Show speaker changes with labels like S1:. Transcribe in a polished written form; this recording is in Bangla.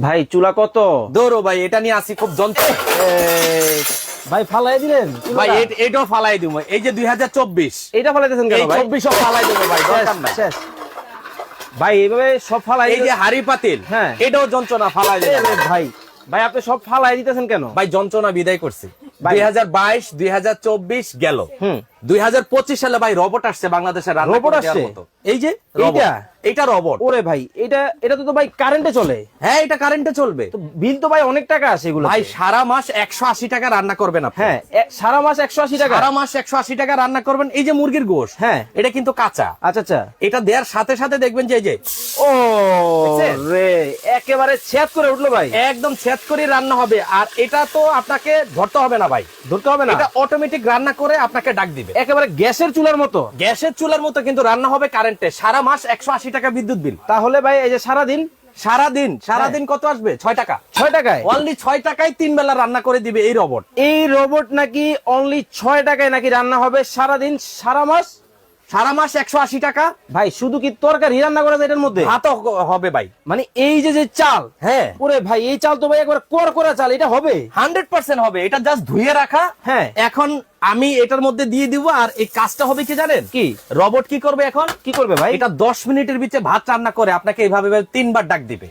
S1: ভাই চুলা কত?
S2: দৌড়ো ভাই, এটা নিয়ে আসি খুব যন্ত্র।
S1: ভাই ফালাই দিলেন
S2: ভাই এটাও ফালাই দিব, এই যে 2024
S1: এটা ফালাইতেছেন কেন
S2: এই
S1: ভাই?
S2: 24 ফালাই দেবো ভাই, দরকার নাই।
S1: শেষ। ভাই এইভাবে সব ফালাই
S2: এই যে হাড়ি পাতিল,
S1: হ্যাঁ।
S2: এটাও যন্ত্রণা ফালাই দেবো
S1: ভাই ভাই আপনি সব ফালাই দিতেছেন কেন?
S2: ভাই, যন্ত্রণা বিদায় করছি।
S1: ভাই।
S2: 2022 2024 গেল, 2025 সালে ভাই রোবট আসছে বাংলাদেশে, রান্না
S1: রোবট
S2: করে দেওয়ার
S1: আসছে?
S2: মতো। এই যে
S1: এইটা?
S2: এটা রোবট।
S1: ওরে ভাই এটা তো ভাই কারেন্টে চলে।
S2: হ্যাঁ, এটা কারেন্টে চলবে।
S1: তো বিল তো ভাই অনেক টাকা আসে এগুলো।
S2: ভাই সারা মাস 180 টাকা রান্না করবেন আপনি।
S1: হ্যাঁ সারা মাস 180 টাকা।
S2: সারা মাস 180 টাকা রান্না করবেন। এই যে মুরগির গোশত,
S1: হ্যাঁ।
S2: এটা কিন্তু কাঁচা।
S1: আচ্ছা আচ্ছা।
S2: এটা দেওয়ার সাথে সাথে দেখবেন যে এই যে
S1: ও
S2: দেখছেন?
S1: রে একেবারে ছেদ করে উঠলো ভাই।
S2: একদম ছেদ করে রান্না হবে। আর এটা তো আপনাকে ধরতে হবে না ভাই,
S1: ধরতে হবে না,
S2: এটা অটোমেটিক রান্না করে আপনাকে ডাক দিবে।
S1: একেবারে গ্যাসের চুলার মতো।
S2: গ্যাসের চুলার মতো কিন্তু রান্না হবে কারেন্টে। সারা মাস 180 টাকা বিদ্যুৎ বিল।
S1: তাহলে ভাই এই যে সারাদিন
S2: সারাদিন কত আসবে? 6 টাকা।
S1: 6 টাকায়
S2: অনলি 6 টাকায় 3 বেলা রান্না করে দিবে এই রোবট।
S1: এই রোবট নাকি অনলি 6 টাকায় নাকি রান্না হবে সারাদিন সারা মাস?
S2: সারা মাস 180 টাকা।
S1: ভাই শুধু কি তরকারি রান্না করা যায় এটার মধ্যে?
S2: ভাতও হবে ভাই।
S1: মানে এই যে চাল,
S2: হ্যাঁ,
S1: ওরে ভাই এই চাল তো ভাই একবার করা চাল, এটা হবে
S2: 100% হবে। এটা জাস্ট ধুয়ে রাখা।
S1: হ্যাঁ।
S2: এখন আমি এটার মধ্যে দিয়ে দিব। আর এই কাজটা হবে কি জানেন?
S1: কি
S2: রোবট কি করবে এখন?
S1: কি করবে ভাই?
S2: এটা 10 মিনিটের ভিতরে ভাত রান্না করে আপনাকে এইভাবে 3 বার ডাক দিবে।